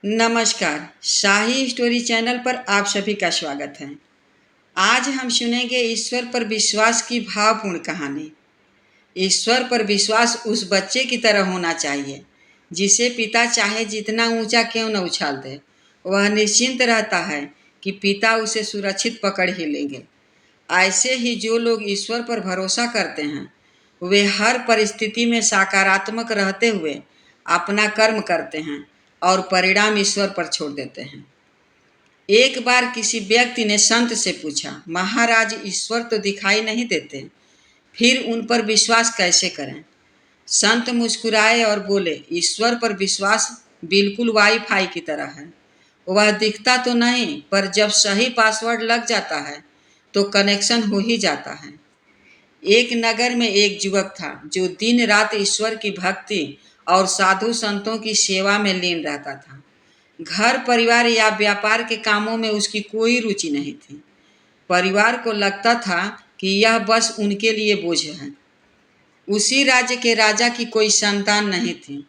नमस्कार। शाही story channel पर आप सभी का स्वागत है। आज हम सुनेंगे ईश्वर पर विश्वास की भावपूर्ण कहानी। ईश्वर पर विश्वास उस बच्चे की तरह होना चाहिए जिसे पिता चाहे जितना ऊंचा क्यों न उछाल दे, वह निश्चिंत रहता है कि पिता उसे सुरक्षित पकड़ ही लेंगे। ऐसे ही जो लोग ईश्वर पर भरोसा करते हैं वे हर परिस्थिति में सकारात्मक रहते हुए अपना कर्म करते हैं और परिणाम ईश्वर पर छोड़ देते हैं। एक बार किसी व्यक्ति ने संत से पूछा, महाराज ईश्वर तो दिखाई नहीं देते, फिर उन पर विश्वास कैसे करें? संत मुस्कुराए और बोले, ईश्वर पर विश्वास बिल्कुल वाईफाई की तरह है। वह दिखता तो नहीं, पर जब सही पासवर्ड लग जाता है तो कनेक्शन हो ही जाता है। एक नगर में एक युवक था जो दिन रात ईश्वर की भक्ति और साधु संतों की सेवा में लीन रहता था। घर परिवार या व्यापार के कामों में उसकी कोई रुचि नहीं थी। परिवार को लगता था कि यह बस उनके लिए बोझ है। उसी राज्य के राजा की कोई संतान नहीं थी।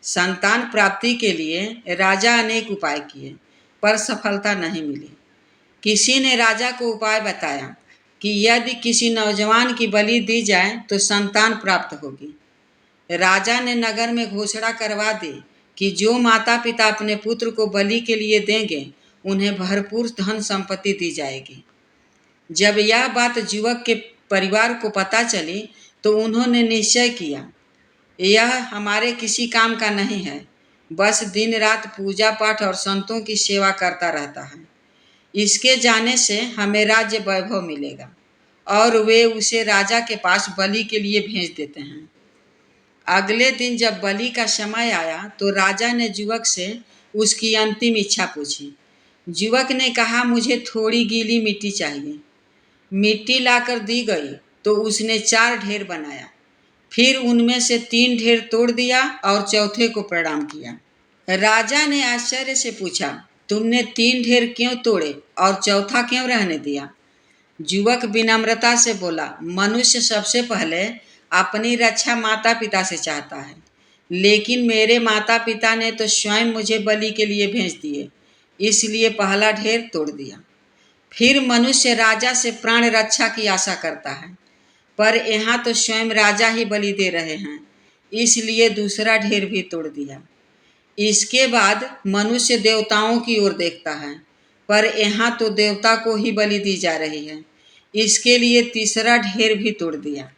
संतान प्राप्ति के लिए राजा अनेक उपाय किए, पर सफलता नहीं मिली। किसी ने राजा को उपाय बताया कि यदि किसी नौजवान की बलि दी जाए तो संतान प्राप्त होगी। राजा ने नगर में घोषणा करवा दी कि जो माता पिता अपने पुत्र को बलि के लिए देंगे उन्हें भरपूर धन संपत्ति दी जाएगी। जब यह बात युवक के परिवार को पता चली तो उन्होंने निश्चय किया, यह हमारे किसी काम का नहीं है, बस दिन रात पूजा पाठ और संतों की सेवा करता रहता है। इसके जाने से हमें राज्य वैभव मिलेगा। और वे उसे राजा के पास बलि के लिए भेज देते हैं। अगले दिन जब बलि का समय आया तो राजा ने युवक से उसकी अंतिम इच्छा पूछी। युवक ने कहा, मुझे थोड़ी गीली मिट्टी चाहिए। मिट्टी लाकर दी गई तो उसने 4 ढेर बनाया। फिर उनमें से 3 ढेर तोड़ दिया और चौथे को प्रणाम किया। राजा ने आश्चर्य से पूछा, तुमने 3 ढेर क्यों तोड़े और चौथा क्यों रहने दिया? युवक विनम्रता से बोला, मनुष्य सबसे पहले अपनी रक्षा माता पिता से चाहता है, लेकिन मेरे माता पिता ने तो स्वयं मुझे बलि के लिए भेज दिए, इसलिए पहला ढेर तोड़ दिया। फिर मनुष्य राजा से प्राण रक्षा की आशा करता है, पर यहाँ तो स्वयं राजा ही बलि दे रहे हैं, इसलिए दूसरा ढेर भी तोड़ दिया। इसके बाद मनुष्य देवताओं की ओर देखता है, पर यहाँ तो देवता को ही बलि दी जा रही है, इसके लिए तीसरा ढेर भी तोड़ दिया।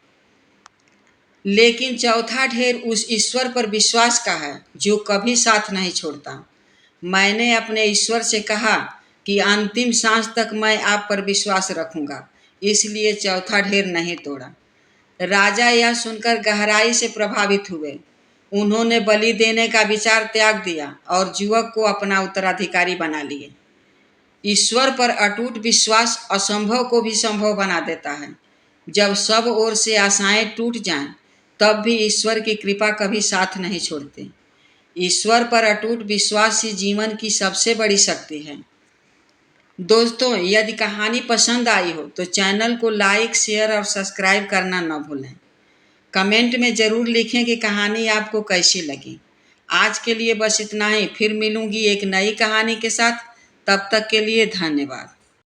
लेकिन चौथा ढेर उस ईश्वर पर विश्वास का है जो कभी साथ नहीं छोड़ता। मैंने अपने ईश्वर से कहा कि अंतिम सांस तक मैं आप पर विश्वास रखूंगा, इसलिए चौथा ढेर नहीं तोड़ा। राजा यह सुनकर गहराई से प्रभावित हुए। उन्होंने बलि देने का विचार त्याग दिया और युवक को अपना उत्तराधिकारी बना लिए। ईश्वर पर अटूट विश्वास असंभव को भी संभव बना देता है। जब सब ओर से आशाएं टूट जाएं, तब भी ईश्वर की कृपा कभी साथ नहीं छोड़ती। ईश्वर पर अटूट विश्वास ही जीवन की सबसे बड़ी शक्ति है। दोस्तों, यदि कहानी पसंद आई हो तो चैनल को लाइक, शेयर और सब्सक्राइब करना न भूलें। कमेंट में ज़रूर लिखें कि कहानी आपको कैसी लगी। आज के लिए बस इतना ही, फिर मिलूंगी एक नई कहानी के साथ। तब तक के लिए धन्यवाद।